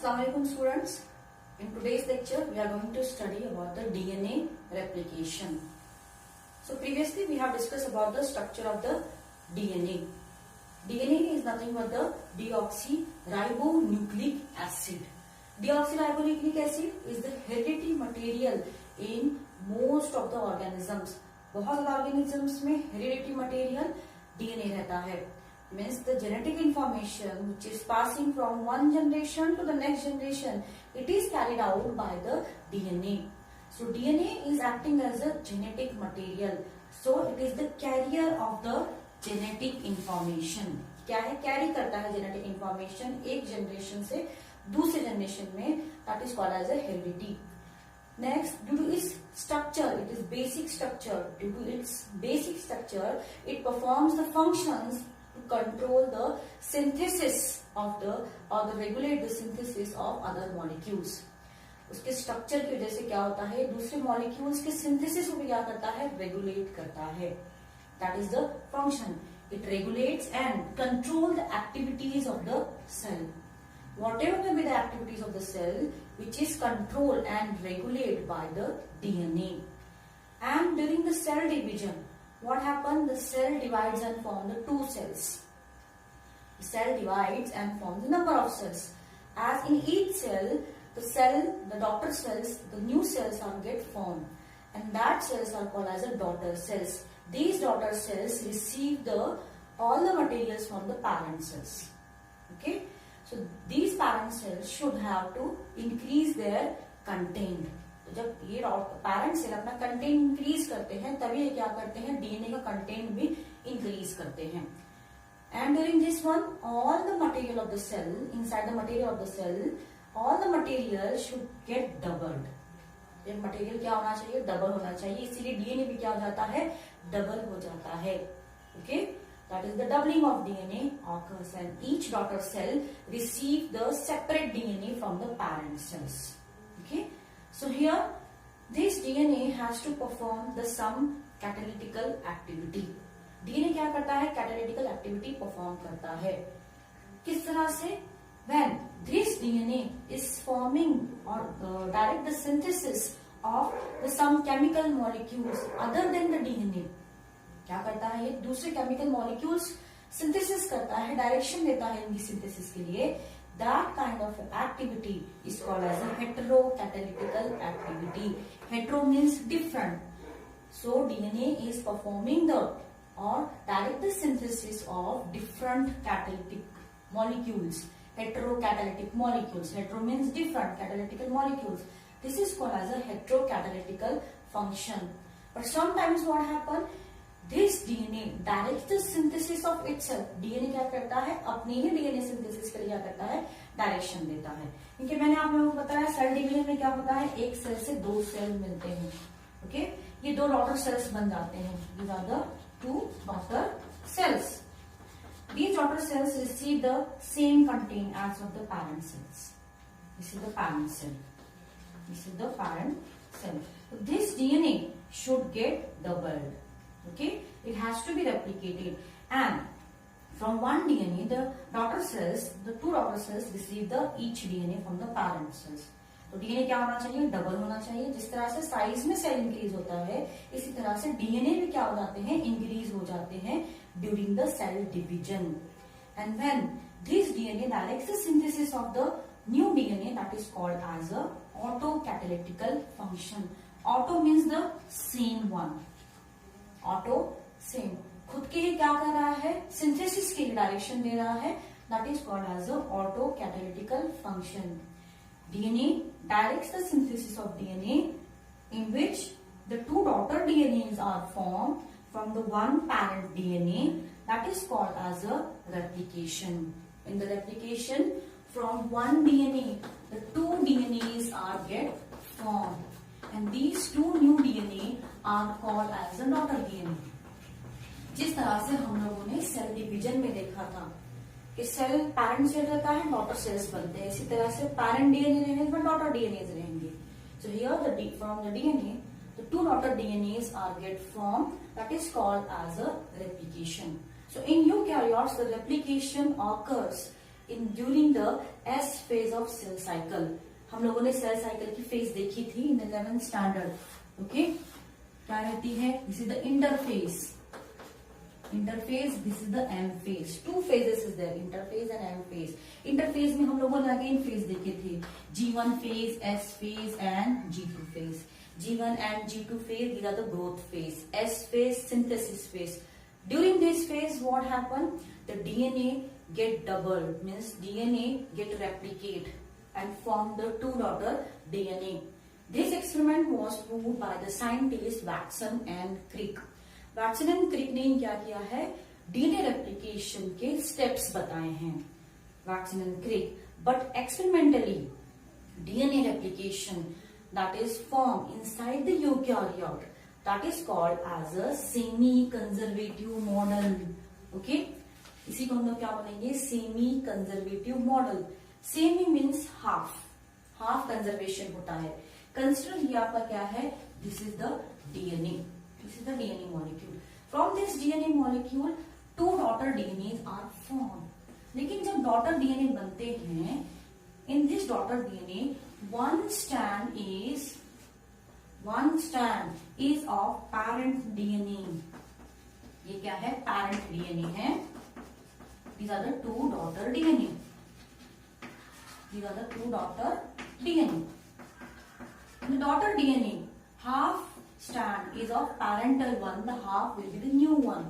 Assalamualaikum students. In today's lecture we are going to study about the DNA replication. So previously we have discussed about the structure of the DNA. DNA is nothing but the deoxyribonucleic acid. Deoxyribonucleic acid is the hereditary material in most of the organisms. बहुत सारे organisms में hereditary material DNA रहता है. Means the genetic information which is passing from one generation to the next generation, it is carried out by the DNA. So DNA is acting as a genetic material. So it is the carrier of the genetic information. क्या है? Carry करता है genetic information एक generation से दूसरे generation में. That is called as a heredity. Next, due to its structure, it is basic structure. Due to its basic structure, it performs the functions to control the synthesis of the or the regulate the synthesis of other molecules. उसके structure की वजह से क्या होता है? दूसरे molecules के synthesis को भी क्या करता है? रेगुलेट करता है. That is the function. It regulates and control the activities of the cell. Whatever may be the activities of the cell, which is controlled and regulated by the DNA. And during the cell division, what happens? The cell divides and forms the two cells. The cell divides and forms the number of cells. As in each cell, the daughter cells, the new cells are get formed, and that cells are called as the daughter cells. These daughter cells receive all the materials from the parent cells. Okay. So these parent cells should have to increase their content. तो जब ये parent cell अपना content increase करते हैं तभी ये क्या करते हैं? DNA का content भी increase करते हैं. And during this one, all the material of the cell, inside the material of the cell, all the material should get doubled. ये material क्या होना चाहिए? Double होना चाहिए. इसीलिए DNA भी क्या हो जाता है? Double हो जाता है. Okay? That is the doubling of DNA occurs, and each daughter cell receive the separate DNA from the parent cells. Okay. So here this DNA has to perform some catalytical activity. DNA क्या करता है? Catalytical activity perform करता है. किस तरह से? When this DNA is forming or direct the synthesis of some chemical molecules other than the DNA. क्या करता है? ये दूसरे केमिकल मॉलिक्यूल्स सिंथेसिस करता है, डायरेक्शन देता है इनकी सिंथेसिस के लिए. That kind of activity is called as a heterocatalytical activity. Hetero means different. So DNA is performing the और direct the synthesis of different catalytic molecules. Heterocatalytic molecules. Hetero means different, catalytical molecules. This is called as a heterocatalytical function. But sometimes what happen? This DNA directs the synthesis of itself. DNA क्या करता है? अपनी ही DNA synthesis के लिए क्या करता है? Direction देता है. क्योंकि मैंने आप लोगों को बताया सेल डिवीजन में क्या होता है? एक सेल से दो सेल मिलते हैं. ओके. ये दो डॉटर सेल्स बन जाते हैं. These are the two daughter cells. These daughter cells receive the same content as of the parent cells. This is the parent cell. This is the parent cell. So this DNA should get doubled. Okay, it has to be replicated, and from one DNA, the two daughter cells receive each DNA from the parent cells. तो DNA क्या होना चाहिए? Double होना चाहिए. जिस तरह से size में सेल इंक्रीज होता है, इसी तरह से DNA भी क्या हो जाते हैं? इंक्रीज हो जाते हैं during the cell division. And when this DNA directs the synthesis of the new DNA, that is called as a autocatalytical function. Auto means the same one. Auto same खुद के ही क्या कर रहा है? सिंथेसिस के लिए डायरेक्शन दे रहा है. That is called as a auto catalytical function. DNA directs the synthesis of DNA in which the two daughter DNAs are form from the one parent DNA. That is called as a replication. In the replication from one DNA the two DNAs are get form. And these two new DNA are called as a daughter DNA. जिस तरह से हम लोगों ने cell division में देखा था कि सेल पैरेंट सेल रहता है, डॉटर सेल्स बनते हैं. इसी तरह से पैरेंट डीएनए रहेंगे पर डॉटर डीएनए रहेंगे. So here from the DNA, the two daughter DNAs are get formed. That is called as a replication. So in eukaryotes, the replication occurs in during the S phase of cell cycle. हम लोगों ने cell cycle की phase देखी थी इन 11th standard. Okay, क्या रहती है? This is the interphase. Interphase, this is the M phase. Two phases is there, interphase and M phase. Interphase में हम लोगों ने अगेन फेज देखे थे, G1 phase, S phase and G2 phase. G1 and G2 phase, these are the growth phase. S phase, synthesis phase. During this phase, what happen? The DNA get doubled, means DNA get replicate and form the two daughter DNA. This experiment was proved by the scientists Watson and Crick. Watson and Crick ने क्या किया है? DNA replication के steps बताए हैं. Watson and Crick, but experimentally DNA replication that is formed inside the eukaryote, that is called as a semi-conservative model. Okay, इसी को हम लोग क्या बोलेंगे? Semi-conservative model. Semi means half, half conservation होता है. Consider ये आपका क्या है? This is the DNA. This is the DNA molecule. From this DNA molecule, two daughter DNAs are formed. लेकिन जब daughter DNA बनते हैं, in this daughter DNA, one strand is of parent DNA. ये क्या है? Parent DNA है. These are the two daughter DNA. These are the two daughter DNA. The daughter DNA, half strand is of parental one, the half will be the new one.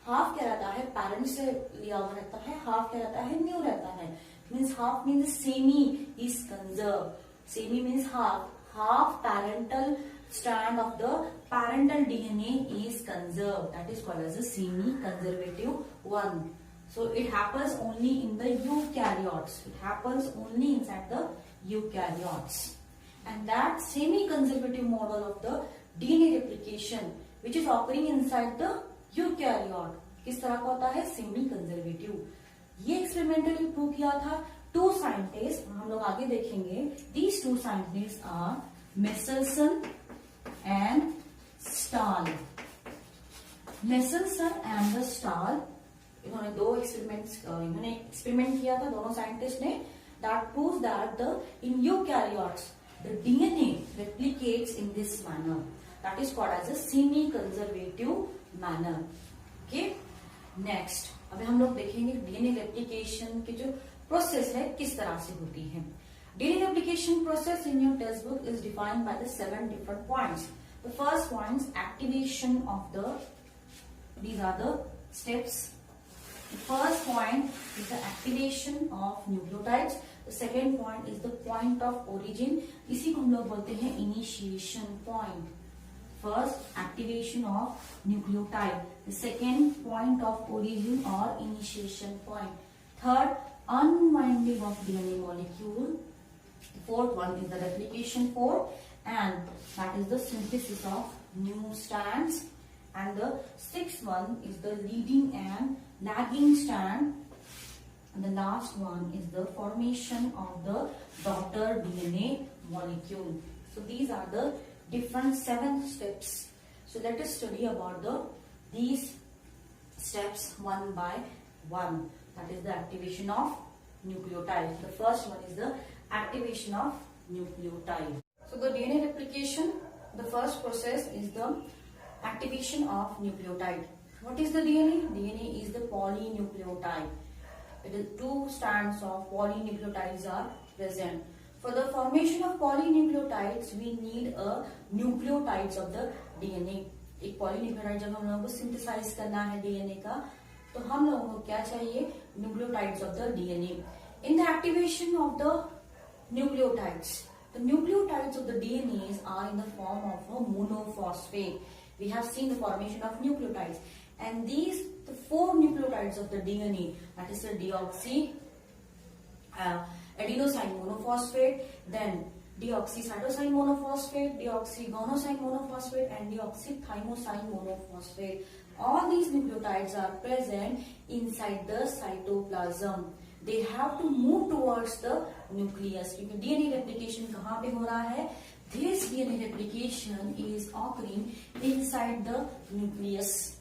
Half क्या रहता है? Parent से लिया हुआ रहता है. Half क्या रहता है? New रहता है. Means half means semi is conserved. Semi means half. Half parental strand of the parental DNA is conserved. That is called as a semi-conservative one. So it happens only in the eukaryotes. It happens only inside the eukaryotes. And that semi-conservative model of the DNA replication, which is occurring inside the eukaryote, किस तरह का होता है? Semi-conservative. ये experimentally prove किया था. To scientist, हम लोग आगे देखेंगे. These two scientist are Meselson and Stahl. Meselson and the Stahl, इन्होंने दो एक्सपेरिमेंट किया था, दोनों साइंटिस्ट ने. That proves that the in eukaryotes the DNA replicates in this manner. That is called as a semi-conservative manner. Okay, next अभी हम लोग देखेंगे डीएनए रेप्लिकेशन की जो प्रोसेस है किस तरह से होती है. DNA replication process in your text book is defined by the 7 different points. The first point is activation of the, these are the steps. The first point is the activation of nucleotides. The second point is the point of origin. इसी को हम लोग बोलते हैं initiation point. First, activation of nucleotide. The second, point of origin or initiation point. Third, unwinding of DNA molecule. The fourth one is the replication fork, and that is the synthesis of new strands. And the sixth one is the leading and lagging strand. And the last one is the formation of the daughter DNA molecule. So these are the different 7 steps. So let us study about these steps one by one. That is the activation of nucleotide. The first one is the activation of nucleotide. So the DNA replication, the first process is the activation of nucleotide. What is the DNA? DNA is the polynucleotide. It is 2 strands of polynucleotides are present. For the formation of polynucleotides, we need a nucleotides of the DNA. एक polynucleotide जब हम लोगों को synthesize करना है DNA का, तो हम लोगों को क्या चाहिए? Nucleotides of the DNA. In the activation of the nucleotides, the nucleotides of the DNAs are in the form of a monophosphate. We have seen the formation of nucleotides, and these the 4 nucleotides of the DNA, that is the deoxy adenosine monophosphate, then deoxycytosine monophosphate, deoxyguanosine monophosphate, and deoxythymosine monophosphate. All these nucleotides are present inside the cytoplasm. They have to move towards the nucleus. क्योंकि DNA replication कहाँ पे हो रहा है? This DNA replication is occurring inside the nucleus.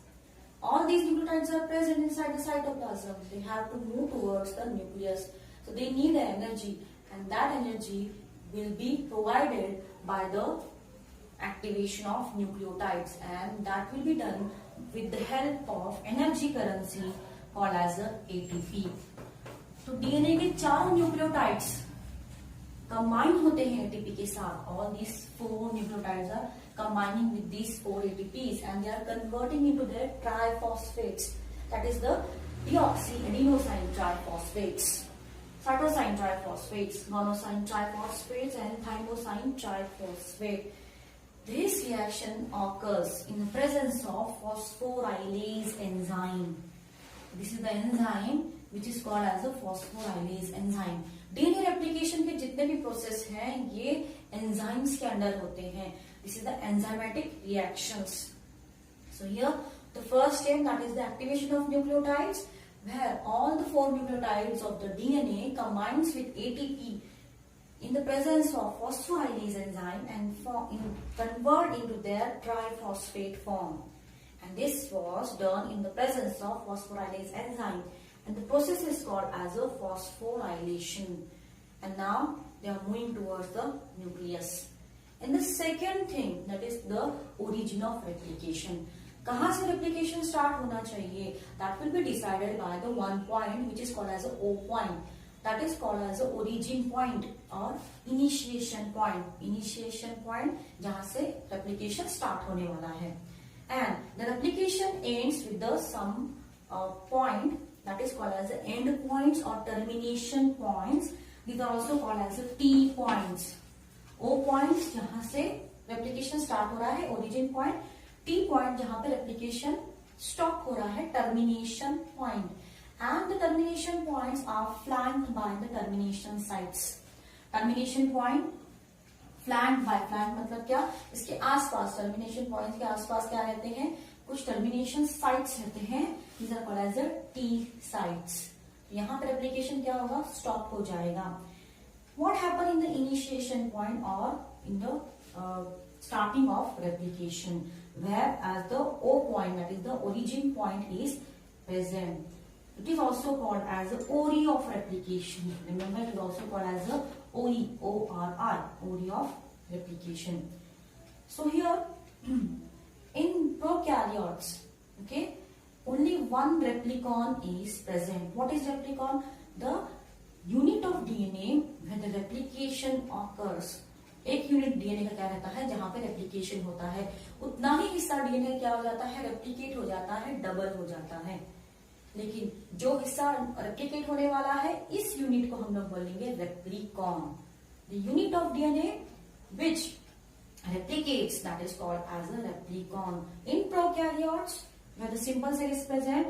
All these nucleotides are present inside the cytoplasm. They have to move towards the nucleus. So they need the energy, and that energy will be provided by the activation of nucleotides, and that will be done with the help of energy currency called as a ATP. तो DNA के चारों nucleotides combine होते हैं ATP के साथ. All these 4 nucleotides are combining with these 4 ATPs and they are converting into their triphosphates, that is the deoxyadenosine triphosphates, cytosine triphosphates, monosine triphosphates and thymosine triphosphate. This reaction occurs in the presence of phosphorylase enzyme. This is the enzyme which is called as a phosphorylase enzyme. DNA replication के जितने भी process हैं ये enzymes के under होते हैं. This is the enzymatic reactions. So here the first step, that is the activation of nucleotides, where all the 4 nucleotides of the DNA combines with ATP in the presence of phosphorylase enzyme and convert into their triphosphate form. And this was done in the presence of phosphorylase enzyme, and the process is called as a phosphorylation. And now they are moving towards the nucleus. And the second thing, that is the origin of replication. कहाँ से replication start होना चाहिए? That will be decided by the one point which is called as a O point. That is called as a origin point or initiation point. Initiation point जहाँ से replication start होने वाला है. And the replication ends with the some point that is called as the end points or termination points. These are also called as the T points. O points जहां से replication start हो रहा है, origin point. T point जहां पे replication stop हो रहा है, termination point. And the termination points are flanked by the termination sites. Termination point flanked by, flank मतलब क्या? इसके आसपास, termination points के आसपास क्या रहते हैं? कुछ termination sites रहते हैं. These are called as the T sites. यहाँ पे replication क्या होगा? Stop हो जाएगा. What happened in the initiation point or in the starting of replication, whereas the O point, that is the origin point, is present. It is also called as the ORI of replication. Remember, it is also called as the ORI, O-R-I, ORI of replication. So here in prokaryotes, okay, only one replicon is present. What is replicon? The unit of DNA where the replication occurs. एक unit DNA का क्या रहता है? जहां पे replication होता है उतना ही हिस्सा डीएनए क्या हो जाता है? रेप्लिकेट हो जाता है, डबल हो जाता है. लेकिन जो हिस्सा रेप्लिकेट होने वाला है इस यूनिट को हम लोग बोलेंगे replicon. The unit of DNA which replicates, that is called as a replicon. In prokaryotes, where the simple cell is present,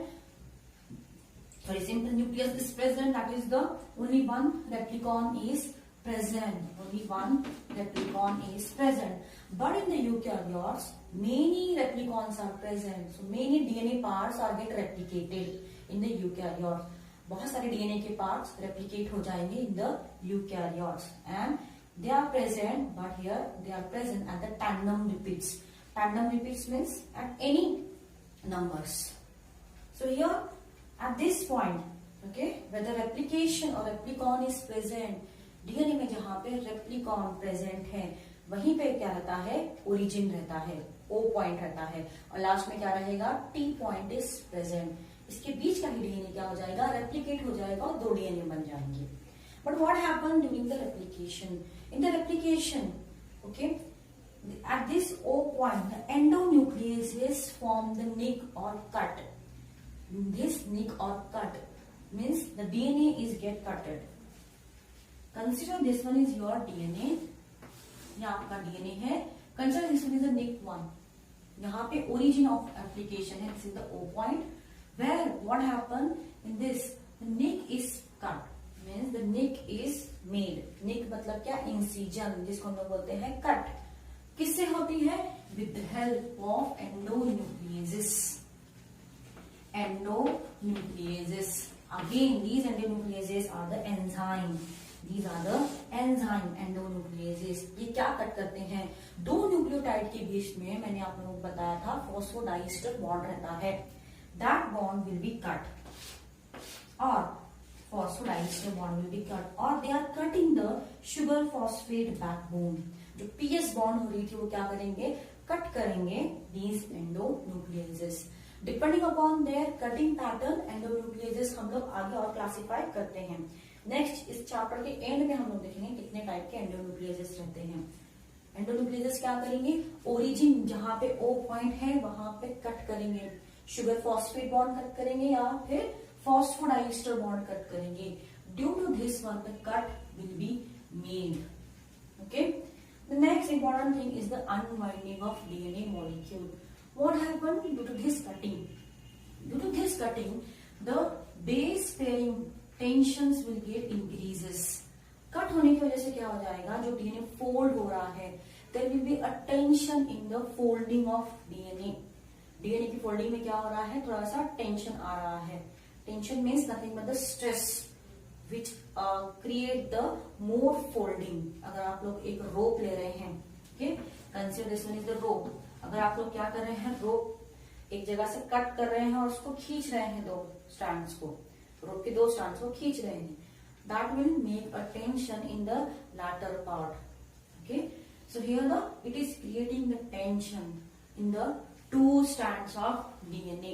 simple nucleus is present, that is the only one replicon is present. Only one replicon is present. But in the eukaryotes, many replicons are present. So many DNA parts are get replicated in the eukaryotes. बहुत सारे DNA के parts replicate हो जाएंगे in the eukaryotes, and they are present, but here they are present at the tandem repeats. Tandem repeats means at any numbers. So here at this point, okay, where the replication or replicon is present, DNA में जहां पे replicon present है वहीं पे क्या रहता है? Origin रहता है, ओ पॉइंट रहता है, और लास्ट में क्या रहेगा? T point is present. इसके बीच का ही डीएनए क्या हो जाएगा? रेप्लिकेट हो जाएगा और 2 डीएनए बन जाएंगे. But what happen during the replication? In the replication, okay, at this O point, the endonucleases form the nick or cut. This nick or cut means the DNA is get cutted. Consider this one is your DNA. ये आपका DNA है. Consider this one is the nick one. यहाँ पे origin of application है. This is the O point. Where what happened in this? The nick is cut. Means the nick is made. Nick मतलब क्या? Incision, जिसको हम लोग बोलते हैं cut. किससे होती है? With the help of endonucleases. Endonucleases. Again, these endonucleases are the enzyme. These are the enzyme endonucleases. ये क्या कट करते हैं? 2 न्यूक्लियोटाइड के बीच में मैंने आप लोगों को बताया था फॉस्फोडाइस्टर बॉन्ड रहता है. That bond will be cut. और phosphodiester bond will be cut, or they are cutting the sugar phosphate backbone. जो PS बॉन्ड हो रही थी वो क्या करेंगे, कट करेंगे these endonucleases. Depending upon their cutting pattern, endonucleases हम लोग आगे और क्लासिफाई करते हैं. नेक्स्ट इस चैप्टर के एंड में हम लोग देखेंगे कितने टाइप के एंडोन्यूक्लियसेस रहते हैं. एंडोन्यूक्लियसेस क्या करेंगे, ओरिजिन जहां पे O पॉइंट है वहां पे कट करेंगे, शुगर फॉस्फेट बॉन्ड कट करेंगे या फिर फॉस्फोडाइस्टर बॉन्ड कट करेंगे. Due to this one the cut will be made. Okay, the next important thing is the unwinding of DNA molecule. What happened due to this cutting? Due to this cutting the base pairing tensions will get increases. Cut होने की वजह से क्या हो जाएगा, जो DNA fold हो रहा है, there will be a tension in the folding of DNA. DNA की फोल्डिंग में क्या हो रहा है, थोड़ा सा टेंशन आ रहा है. Tension means nothing but the stress which create the more folding. अगर आप लोग एक रोप ले रहे हैं, okay, consider this one is the rope. अगर आप लोग क्या कर रहे हैं, रोप एक जगह से कट कर रहे हैं और उसको खींच रहे हैं, दो स्ट्रैंड्स को, रोप के दो स्ट्रैंड्स को खींच रहे हैं, that will make a tension in the latter part. Okay, so here it is creating the tension in the two strands of DNA,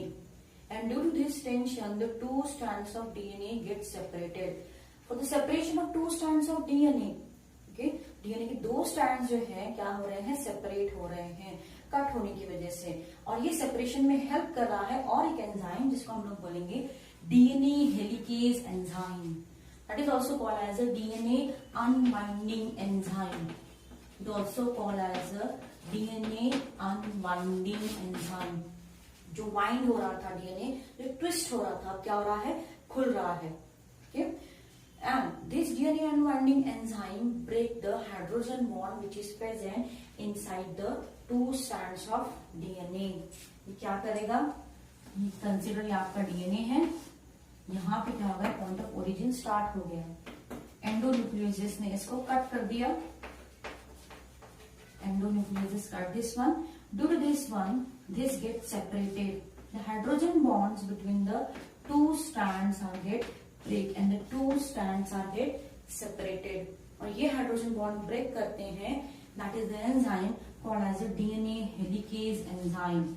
and due to this tension the two strands of DNA get separated. For the separation of two strands of DNA, okay, DNA के दो strands जो है क्या हो रहे हैं, separate हो रहे हैं कट होने की वजह से, और ये separation में help कर रहा है और एक एंजाइम जिसको हम लोग बोलेंगे DNA helicase enzyme. That is also called as a DNA unwinding enzyme. It also called as a DNA unwinding enzyme. जो वाइंड हो रहा था डीएनए, जो ट्विस्ट हो रहा था, अब क्या हो रहा है, खुल रहा है. Okay? And this DNA unwinding enzyme break the hydrogen bond which is present inside the two strands of DNA. ये क्या करेगा, कंसिडर ये आपका डीएनए है, यहाँ पे क्या होगा, पॉइंट ऑफ ओरिजिन स्टार्ट हो गया, एंडोन्यूक्लियसेस ने इसको कट कर दिया, endonucleases cut this one. Due to this one this get separated, the hydrogen bonds between the two strands are get break and the two strands are get separated. और ये hydrogen bond break करते हैं, that is the enzyme called as a DNA helicase enzyme.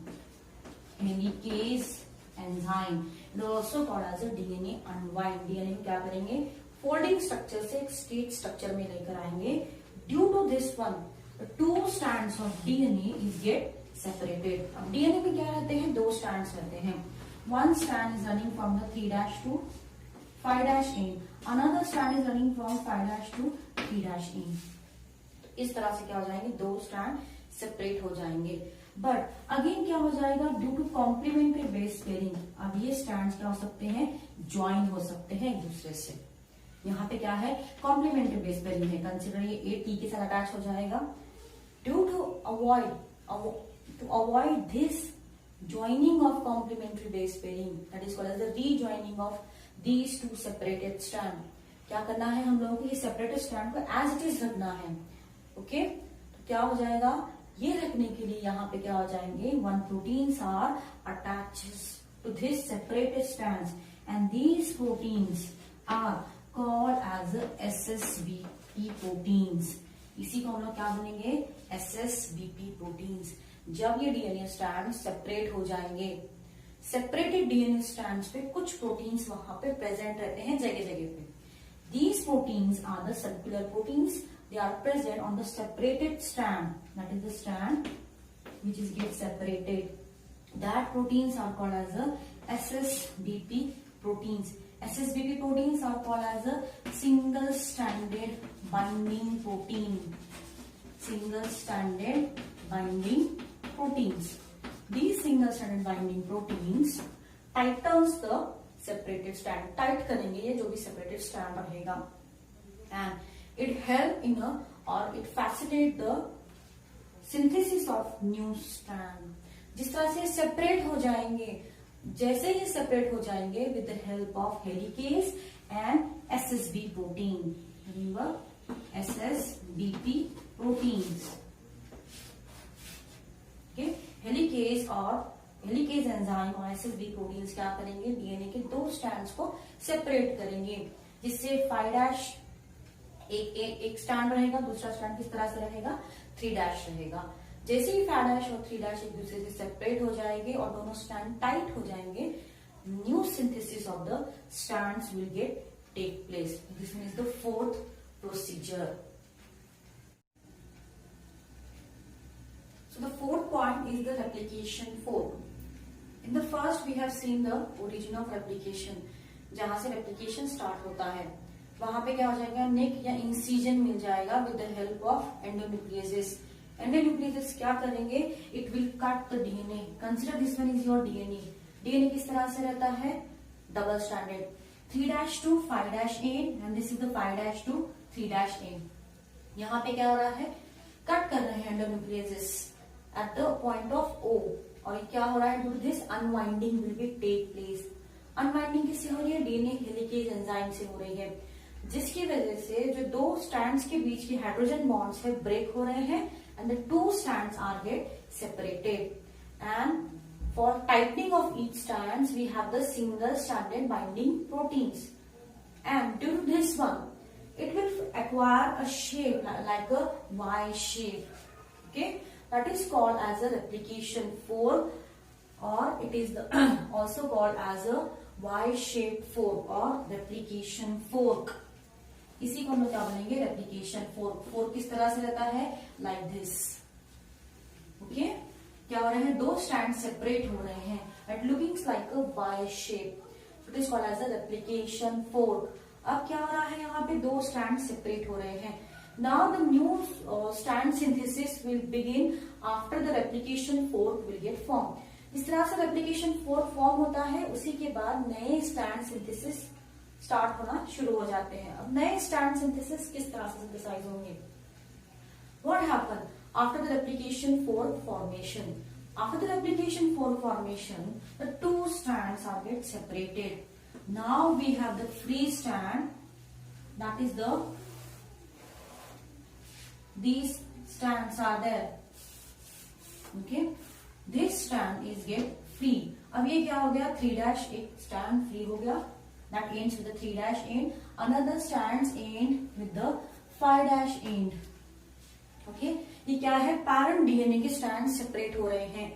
Helicase enzyme also called as a DNA unwind. DNA को क्या करेंगे, folding structure से एक straight structure में लेकर आएंगे. Due to this one two strands of DNA is get separated. अब DNA में क्या रहते हैं, दो स्ट्रैंड्स रहते हैं. One strand is running from the 3' to 5' in, another strand is running from 5' to 3' in. इस तरह से क्या हो जाएंगे, दो स्ट्रैंड सेपरेट हो जाएंगे. बट अगेन क्या हो जाएगा, due to complementary base pairing, अब ये स्ट्रैंड्स क्या हो सकते हैं, ज्वाइन हो सकते हैं एक दूसरे से. यहाँ पे क्या है, कॉम्प्लीमेंट्री बेस पेयरिंग है, कंसिडर ये A T के साथ अटैच हो जाएगा. Due to avoid this joining of complementary base pairing, that is called as the rejoining of these two separated strand. क्या करना है हम लोगों को, ये सेपरेटेड स्ट्रैंड को एज इट इज रखना है. ओके, तो क्या हो जाएगा, ये रखने के लिए यहाँ पे क्या हो जाएंगे, one proteins are attaches to this separated strands and these proteins are called as SSBP proteins. इसी को हम लोग क्या बोलेंगे, SSBP प्रोटीन्स. जब ये डीएनए स्ट्रैंड सेपरेट हो जाएंगे, सेपरेटेड डीएनए स्ट्रैंड्स पे कुछ प्रोटीन्स वहां पे प्रेजेंट रहते हैं जगह जगह पे. These proteins are the circular proteins. They are present on the separated strand, that is the strand which is get separated. That proteins are called as the SSBP proteins. SSBP proteins are called as a single stranded binding protein. Single stranded binding proteins. These single stranded binding proteins tightens the separated strand. Tight करेंगे ये जो भी separated strand रहेगा, and it help in it facilitate the synthesis of new strand. जिस तरह से separate हो जाएंगे, जैसे ही सेपरेट हो जाएंगे with the help of helicase and SSB protein. Remember SSBP proteins. Helicase और हेलिकेज एंजाइम और एसएसबी प्रोटीन्स क्या करेंगे, डीएनए के दो स्ट्रैंड्स को सेपरेट करेंगे, जिससे 5' एक स्ट्रैंड रहेगा, दूसरा स्ट्रैंड किस तरह से रहेगा, 3' रहेगा। जैसे ही 5' और 3' एक दूसरे से सेपरेट हो जाएंगे और दोनों स्ट्रैंड टाइट हो जाएंगे, new synthesis of the strands will get take place. This means the fourth procedure. So the fourth point is the replication fork. In the first we have seen the origin of replication. जहां से replication start होता है वहां पे क्या हो जाएगा, नेक या इंसिजन मिल जाएगा with the help of endonuclease. Endonuclease क्या करेंगे, it will cut the DNA. Consider this one is your DNA. DNA किस तरह से रहता है, double stranded, 3' to 5' end and this is the 5' to 3' end। यहाँ पे क्या हो रहा है, कट कर रहे हैं endonuclease at the point of O, और क्या हो रहा है, due to this unwinding will be take place। Unwinding किससे हो रही है, डीएनए हेलिकेज एंजाइम से हो रही है, जिसकी वजह से जो दो स्ट्रैंड्स के बीच के हाइड्रोजन बॉन्ड्स है ब्रेक हो रहे हैं and the two strands are get separated. And for tightening of each strands we have the single stranded binding proteins and due to this one it will acquire a shape like a Y shape, okay, that is called as a replication fork, or it is also called as a Y-shaped fork or replication fork। इसी को हम लोग क्या बोलेंगे, replication fork। fork किस तरह से रहता है, like this, okay। क्या हो रहे हैं, दो strands separate हो रहे हैं, it looks like a Y shape, it is called as a replication fork। अब क्या हो रहा है, यहाँ पे दो स्ट्रैंड सेपरेट हो रहे हैं। Now the new strand synthesis will begin after the replication fork will get form. इस तरह से रेप्लिकेशन फोर्क फॉर्म होता है, उसी के बाद नए स्ट्रैंड सिंथेसिस स्टार्ट होना शुरू हो जाते हैं। अब नए स्ट्रैंड सिंथेसिस किस तरह से सिंथेसाइज होंगे, what happen after the replication fork formation. After the replication fork formation the two strands are get separated. Now we have the free strand, that is these strands are there, okay, this strand is get free। अब ये क्या हो गया, 3' एक strand free हो गया, that ends with the 3' end, another strands end with the 5' end, okay। ये क्या है, पैरेंट डीएनए के स्ट्रैंड सेपरेट हो रहे हैं।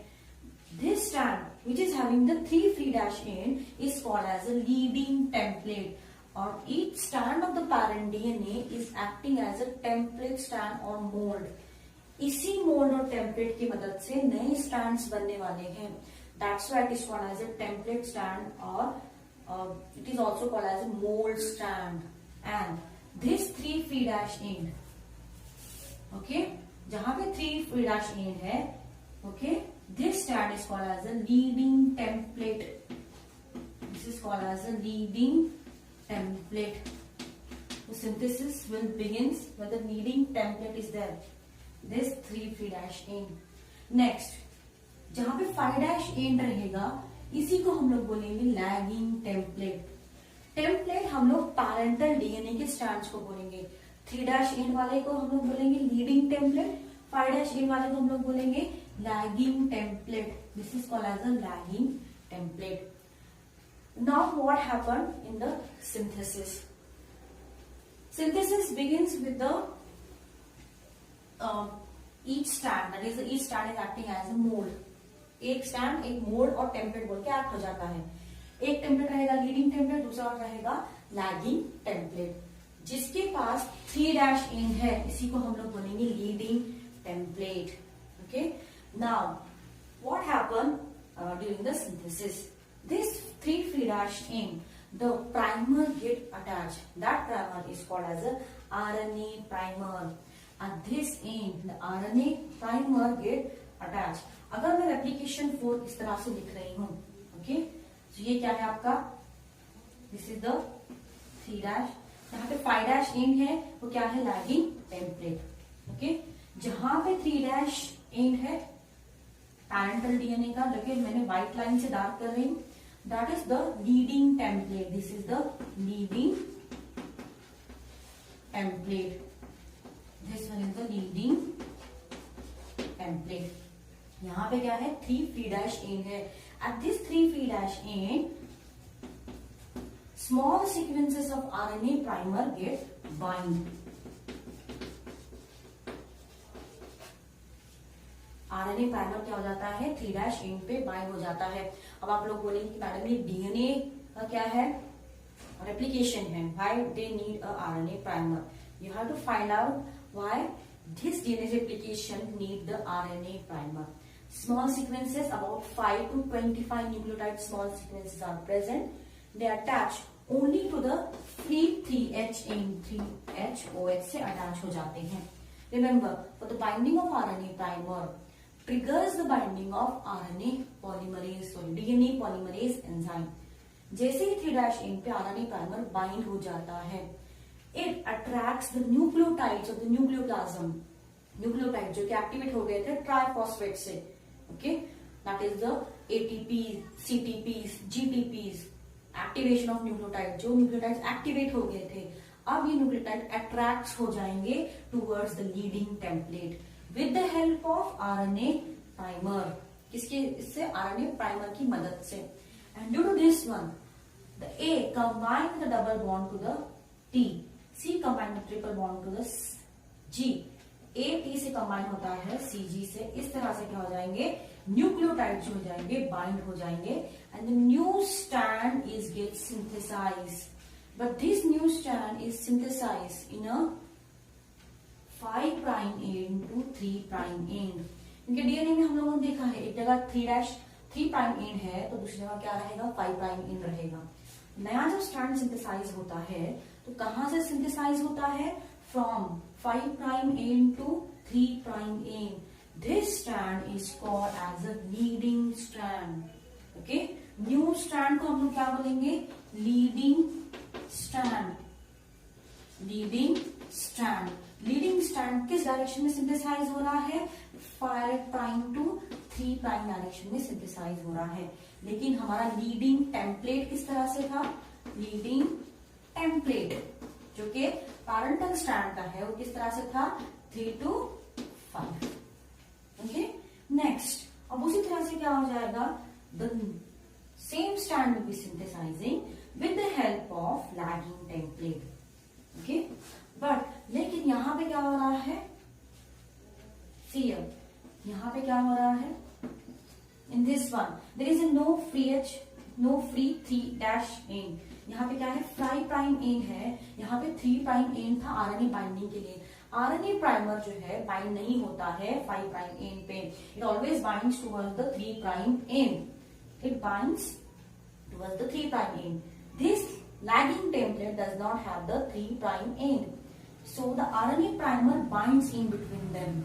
This strand which is having the 3 free' end is called as a leading template, or each strand of the parent DNA is acting as a template strand or mold। इसी mold और template की मदद से नए strands बनने वाले हैं। That's why it is called as a template strand, or it is also called as a mold strand। And this 3 free' end, okay, जहां पे 3 free' end है, okay, this strand is called as a leading template। This is called as a leading template। The synthesis will begins when the leading template is there, this 3 free' end। Next, जहां पे 5' end रहेगा, इसी को हम लोग बोलेंगे lagging template. Template हम लोग पैरेंटल डीएनए के स्ट्रैंड्स को बोलेंगे। 3' end वाले को हम लोग बोलेंगे लीडिंग टेम्पलेट, 5' end वाले को हम लोग बोलेंगे lagging template। This is called as a lagging template। Now what happened in the synthesis? Synthesis begins with the each strand, that is each strand is acting as a mold। एक strand एक mould और template बोल के act हो जाता है। एक template रहेगा लीडिंग टेम्पलेट, दूसरा रहेगा लैगिंग टेम्पलेट। जिसके पास 3' end है, इसी को हम लोग बोलेंगे leading template, okay। Now, what happened during the synthesis? This 3 free' end, the primer get attached. That primer is called as a RNA primer. At this end, the RNA primer get attached। अगर मैं replication fork इस तरह से लिख रही हूँ, okay, तो ये क्या है आपका, this is the 3'। यहाँ पे 5' end है, वो क्या है, lagging template, okay। जहां पे 3' end है पैरेंटल डीएनए का, देखिए मैंने व्हाइट लाइन से डार्क कर रही हूं, that is the leading template. This is the leading template, this one is the leading template. यहाँ पे क्या है, 3 free' end है At this 3' end, small sequences of RNA primer get bind. RNA primer क्या हो जाता है, 3' एंड पे बाइंड हो जाता है. अब आप लोग बोलेंगे कि मैडम ये डीएनए का क्या है, रेप्लिकेशन है. Why they need a RNA primer? You have to find out why this DNA replication need the RNA primer. Small sequences, about 5 to 25 nucleotide small sequences are present. They attach only to the free 3H end. 3H OH से attach हो जाते हैं. Remember, for the binding of RNA primer triggers the binding of RNA polymerase or DNA polymerase enzyme. जैसे ही 3' end पे RNA primer bind हो जाता है, it attracts the nucleotides of the nucleoplasm. Nucleotides जो कि एक्टिवेट हो गए थे ट्राइफॉस्फेट से. Okay, that is the ATPs, CTPs, GTPs. Activation of nucleotide, जो न्यूक्लियोटाइड्स एक्टिवेट हो गए थे, अब ये न्यूक्लियोटाइड अट्रैक्ट हो जाएंगे towards the leading template with the help of RNA primer. किसके, इससे RNA प्राइमर की मदद से. And due to this one, the A combine the double bond to the T, C combine the triple bond to the G, A T से combine होता है CG से. इस तरह से क्या हो जाएंगे, न्यूक्लियोटाइड जो हो जाएंगे, बाइंड हो जाएंगे, and the new strand is get synthesized. But this new strand is synthesized in a 5' end to 3' end. क्योंकि डीएनए में हम लोगों ने देखा है, एक जगह 3' end है तो दूसरी जगह क्या रहेगा, 5' end रहेगा. नया जब स्ट्रैंड सिंथेसाइज होता है तो कहां से सिंथेसाइज होता है, from 5' end to 3' end. This strand is called as a leading strand. Okay, new strand को हम लोग क्या बोलेंगे, leading strand. Leading strand. Leading strand किस डायरेक्शन में सिंथेसाइज हो रहा है, 5' to 3' डायरेक्शन में सिंथेसाइज हो रहा है. लेकिन हमारा लीडिंग टेम्पलेट किस तरह से था, लीडिंग टेम्पलेट जो कि पैरेंटल स्ट्रैंड का है, वो किस तरह से था, 3 to 5. Okay, next. अब उसी तरह से क्या हो जाएगा, the same strand will be synthesising with the help of lagging template. Okay, but लेकिन यहां पे क्या हो रहा है, सी यहां पे क्या हो रहा है, in this one there is no free 3' end. यहाँ पे क्या है, 5' end है, यहाँ पे 3' end था RNA बाइंडिंग के लिए. RNA प्राइमर जो है बाइंड नहीं होता है 5' end पे. It always binds towards the 3' end. It binds towards the 3' end. This lagging template does not have the 3' end. So the RNA primer binds in between them.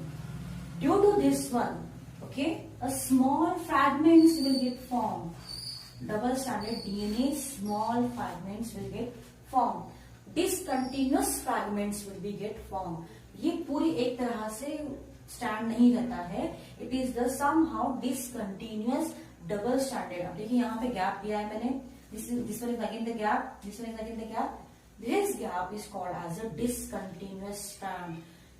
Due to this one, okay, a small fragments will get formed. Double-stranded DNA, small fragments will get formed. Discontinuous fragments will be get formed. ये पूरी एक तरह से stand नहीं रहता है. It is the somehow discontinuous double-stranded. अब देखिए यहाँ पे गैप दिया है मैंने. This one is again the gap. This one is again the gap. This gap is called as a discontinuous strand.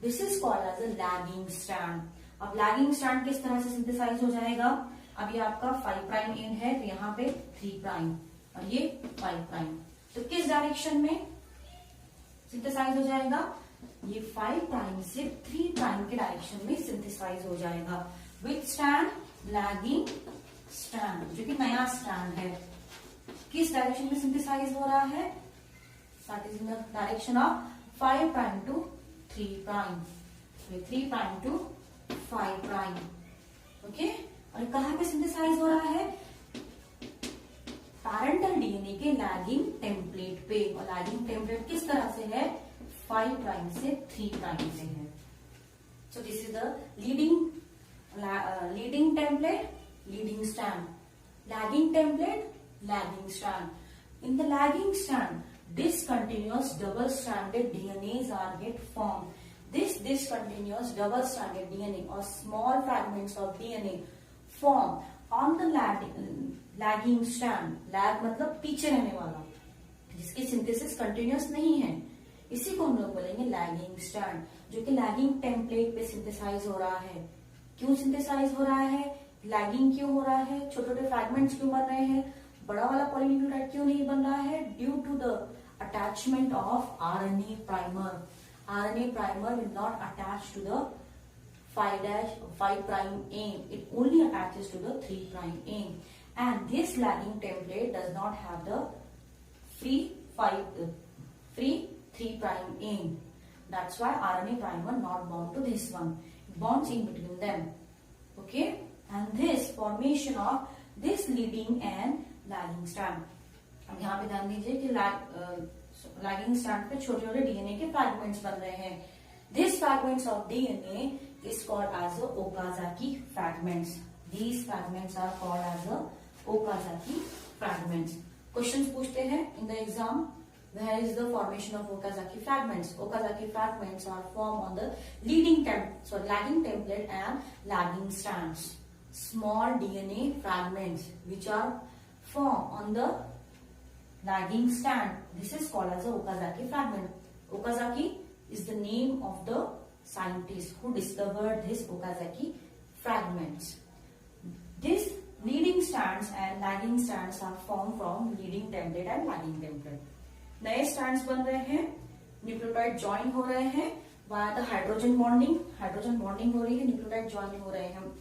This is called as a lagging strand. अब lagging strand किस तरह से सिंथेसाइज हो जाएगा, अब ये आपका 5' end है तो यहाँ पे 3' और ये 5'. तो किस डायरेक्शन में सिंथेसाइज हो जाएगा, ये 5' से 3' के डायरेक्शन में सिंथेसाइज हो जाएगा. विथ स्ट्रैंड, लैगिंग स्ट्रैंड, जो कि नया स्ट्रैंड है. किस डायरेक्शन में सिंथेसाइज हो रहा है, that is in the direction of 5' to 3'. 3' to 5'. Okay, और कहां पे सिंथेसाइज हो रहा है, पैरेंटल डीएनए के लैगिंग टेम्पलेट पे. और लैगिंग टेम्पलेट किस तरह से है, 5' से 3' से है. So this is the leading template, leading strand, lagging template, lagging strand. In the lagging strand, discontinuous double-stranded DNAs are get formed. This discontinuous double-stranded DNA or small fragments of DNA form on the lagging strand. Lag मतलब पीछे रहने वाला, जिसकी synthesis continuous नहीं है, इसी को हम लोग बोलेंगे लैगिंग स्ट्रैंड, जो कि लैगिंग टेम्पलेट पे सिंथेसाइज हो रहा है. क्यों सिंथेसाइज हो रहा है, लैगिंग क्यों हो रहा है, छोटे छोटे फ्रैगमेंट्स क्यों बन रहे हैं, बड़ा वाला पॉलीन्यूक्लियोटाइड क्यों नहीं बन रहा है, due to the attachment of RNA primer. RNA primer will not attach to the 5' aim. It only attaches to the 3' aim. And this lagging template does not have the free 3' aim. That's why RNA primer not bound to this one. It bonds in between them. Okay? And this formation of this leading and lagging strand. अब यहाँ पे ध्यान दीजिए कि lagging strand पे छोटे छोटे DNA के फ्रैगमेंट्स बन रहे हैं. These fragments of DNA is called as the Okazaki fragments. These fragments are called as the Okazaki fragments. Questions पूछते हैं in the exam. Where is the formation of Okazaki fragments? Okazaki fragments are formed on the lagging template and lagging strands. Small DNA fragments which are formed on the lagging strand. This is called as the Okazaki fragment. Okazaki is the name of the scientist who discovered this Okazaki fragments. These leading strands and lagging strands are formed from leading template and lagging template. नए strands बन रहे हैं, nucleotide join हो रहे हैं via the hydrogen bonding हो रही है, न्यूक्लियोटाइड ज्वाइन हो रहे हैं.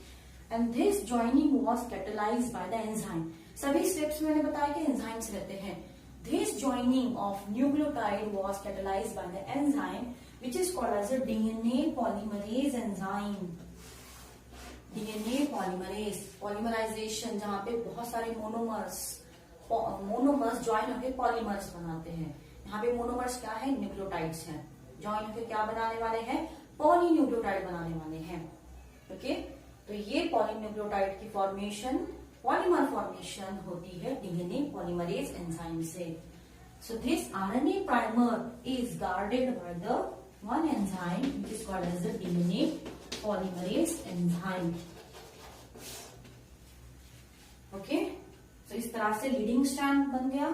And this joining was catalyzed by the enzyme. सभी स्टेप्स में मैंने बताया कि एंजाइम्स रहते हैं. This joining of nucleotide was catalyzed by the enzyme which is called as a DNA polymerase enzyme. DNA polymerase, polymerization जहाँ पे बहुत सारे मोनोमर्स ज्वाइन होकर पॉलीमर्स बनाते हैं. यहाँ पे मोनोमर्स क्या है, न्यूक्लियोटाइड्स हैं. ज्वाइन होकर क्या बनाने वाले हैं, पॉलीन्यूक्लियोटाइड बनाने वाले हैं. ओके, तो ये पॉलीन्यूक्लियोटाइड की फॉर्मेशन, पॉलीमर फॉर्मेशन होती है डीएनए पॉलीमरेज एंजाइम से. So this RNA primer is guarded by the one enzyme which is called as the DNA polymerase enzyme. Okay, so इस तरह से लीडिंग स्ट्रैंड बन गया,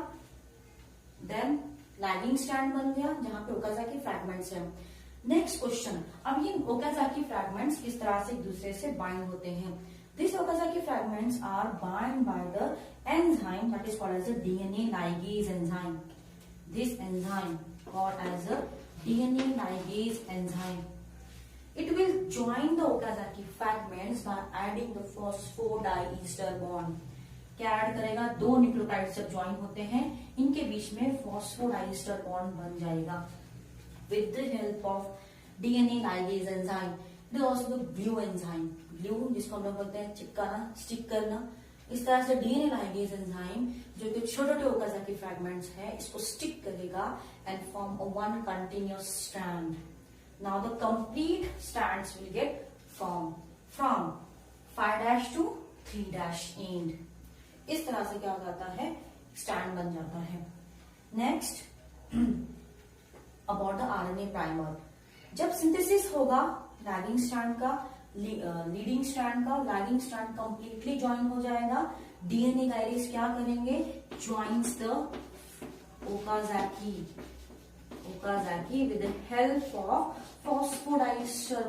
देन लैगिंग स्ट्रैंड बन गया जहां पे ओकाजाकी फ्रैगमेंट्स है. नेक्स्ट क्वेश्चन, अब ये ओकाजाकी फ्रैगमेंट्स किस तरह से एक दूसरे से बाइंड होते हैं. These Okazaki fragments are bound by the enzyme that is called as a DNA ligase enzyme. This enzyme called as a DNA ligase enzyme. It will join the Okazaki fragments by adding the phosphodiester bond. क्या add करेगा, दो nucleotide जब join होते हैं इनके बीच में phosphodiester bond बन जाएगा with the help of DNA ligase enzyme. There is also the glue enzyme. Glue जिसको हम लोग बोलते हैं चिपकाना, स्टिक करना. इस तरह से डीएनए लाइगेज एंजाइम जो कि छोटे छोटे ओकाजाकी फ्रैगमेंट्स है इसको स्टिक करेगा and form a one continuous strand. Now the complete strands will gate form from 5' to 3' and. इस तरह से क्या हो जाता है, स्ट्रैंड बन जाता है. Next about the RNA primer. जब सिंथेसिस होगा लैगिंग स्ट्रैंड का, लीडिंग स्ट्रैंड का, लैगिंग स्ट्रैंड कंप्लीटली ज्वाइन हो जाएगा. डीएनए गाइरेज क्या करेंगे, joins the Okazaki with the help of phosphodiester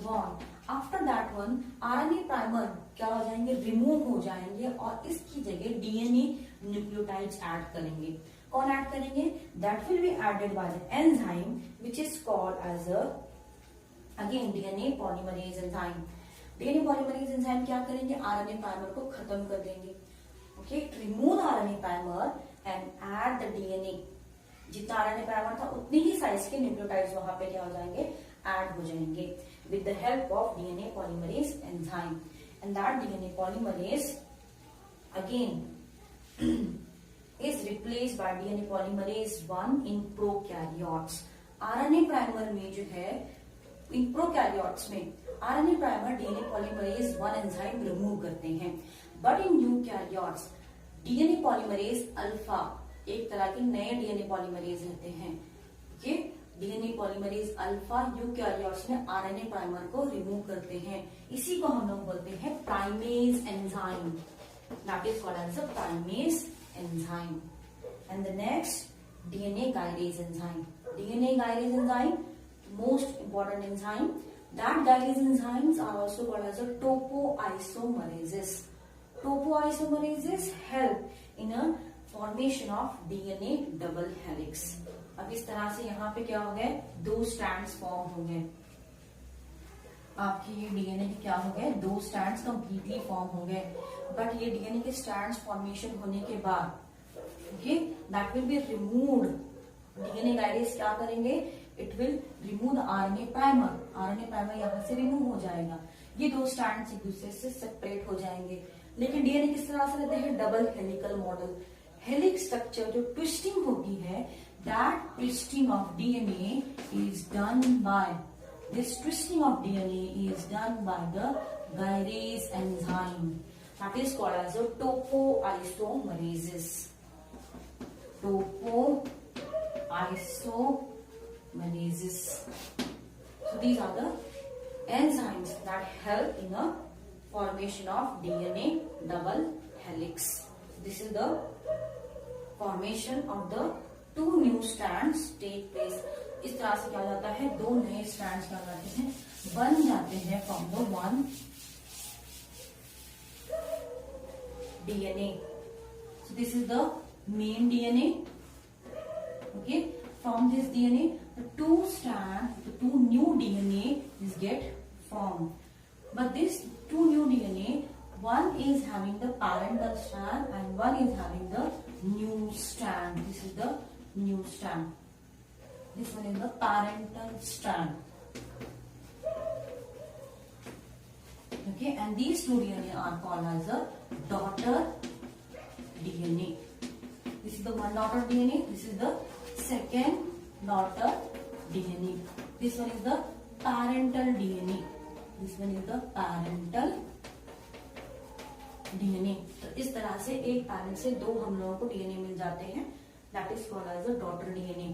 bond. After that one RNA primer क्या हो जाएंगे, रिमूव हो जाएंगे और इसकी जगह डीएनए न्यूक्लियोटाइड्स ऐड करेंगे. कौन ऐड करेंगे, that will be added by the enzyme which is called as a again DNA polymerase enzyme. DNA polymerase enzyme क्या करेंगे, आरएनए प्राइमर को खत्म कर देंगे. Okay, remove RNA primer and add the DNA. जितना आरएनए प्राइमर था उतनी ही size के न्यूक्लियोटाइड्स वहां पे क्या हो जाएंगे, ऐड हो जाएंगे with the help of DNA polymerase enzyme. And that DNA polymerase again is replaced by DNA polymerase 1 in prokaryotes. RNA primer में जो है इन प्रोकैरियोट्स में RNA primer DNA polymerase 1 enzyme remove करते हैं. But in eukaryotes DNA polymerase alpha, एक तरह के नए डीएनए पॉलीमरेज रहते हैं. Okay, DNA polymerase alpha eukaryotes में आरएनए प्राइमर को रिमूव करते हैं. इसी को हम लोग बोलते हैं primase enzyme. That is called as a primase enzyme. And the next, DNA gyrase enzyme. DNA gyrase enzyme, most important enzyme That guys enzymes are also called as a topoisomerases. Topoisomerases help in a formation of DNA double helix. अब इस तरह से यहाँ पे क्या हो गए, 2 strands form हो गए. आपके ये डीएनए के क्या हो गए, 2 स्ट्रैंड्स कंप्लीटली फॉर्म हो गए. बट ये डीएनए के स्ट्रैंड्स फॉर्मेशन होने के बाद okay that will be removed. DNA गाइडेज क्या करेंगे, it will remove the RNA primer. RNA primer यहाँ से रिमूव हो जाएगा. ये 2 स्ट्रैंड्स एक दूसरे से सेपरेट हो जाएंगे. लेकिन डीएनए किस तरह से रहते हैं, double helical model. Helix structure जो ट्विस्टिंग होती है, that twisting of DNA is done by this twisting of DNA is done by the gyrase enzyme that is called as a topoisomerases. Topoisomerases. So these are the enzymes that help in the formation of DNA double helix. This is the formation of the 2 new strands take place. इस तरह से क्या हो जाता है, 2 नए strands क्या जाते हैं, बन जाते हैं from the 1 DNA. So this is the main DNA. Okay, from this DNA, the 2 new DNA is get formed. But this 2 new DNA, one is having the parental strand and one is having the new strand. This is the new strand. This one is the parental strand. Okay, and these 2 DNA are called as a daughter DNA. This is the one daughter DNA. This is the second daughter DNA. This one is the parental DNA. This one is the parental DNA. तो इस तरह से एक parent से 2 हम लोगों को DNA मिल जाते हैं. That is called as a daughter DNA.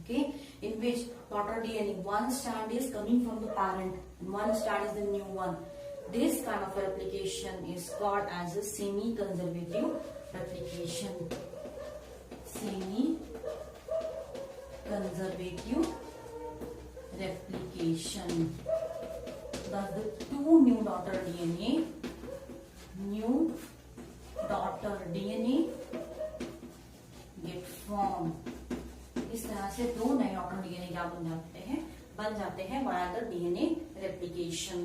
Okay, in which daughter DNA, one strand is coming from the parent and one strand is the new one. This kind of replication is called as a semi-conservative replication. Semi-conservative replication. Thus the 2 new daughter DNA get formed. इस तरह से 2 नए daughter DNA क्या बन जाते हैं via the DNA replication.